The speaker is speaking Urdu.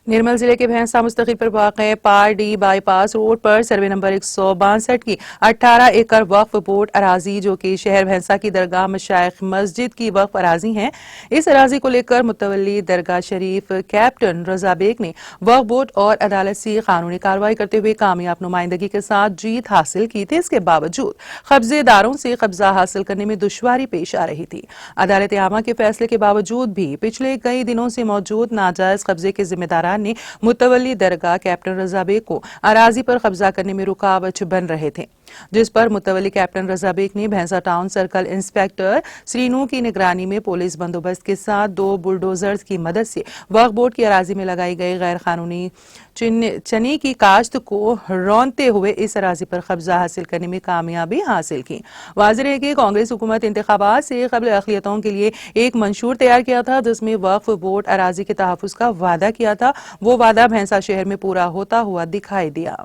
نرمل ضلع کے بھینسا مستقل پر واقع پار D by pass road per survey number 162 کی 18 ایکڑ وقف بورڈ اراضی جو کہ شہر بھینسا کی درگاہ مشائخ مسجد کی وقف اراضی ہیں، اس اراضی کو لے کر متولی درگاہ شریف کیپٹن رضا بیگ نے وقف بورڈ اور عدالت سے قانونی کارروائی کرتے ہوئے کامیاب نمائندگی کے ساتھ جیت حاصل کی تھی۔ اس کے باوجود قبضے داروں سے قبضہ حاصل کرنے میں دشواری پیش آ رہی تھی۔ عدالت عامہ کے فیصلے کے باوجود بھی پچھلے کئی دنوں سے موجود ناجائز قبضے کے ذمہ داران نے متولی درگاہ کیپٹن رضا بیگ کو اراضی پر قبضہ کرنے میں رکاوٹ بن رہے تھے، جس پر متولی کیپٹن رضا بیگ نے بھینسا ٹاؤن سرکل انسپیکٹر سرینو کی نگرانی میں پولیس بندوبست کے ساتھ 2 بلڈوزرز کی مدد سے وقف بورڈ کی اراضی میں لگائی گئی غیر قانونی چنے کی کاشت کو رونتے ہوئے اس اراضی پر قبضہ حاصل کرنے میں کامیابی حاصل کی۔ واضح ہے کہ کانگریس حکومت انتخابات سے قبل اقلیتوں کے لیے ایک منشور تیار کیا تھا جس میں وقف بورڈ اراضی کے تحفظ کا وعدہ کیا تھا۔ وہ وعدہ بھینسا شہر میں پورا ہوتا ہوا دکھائی دیا۔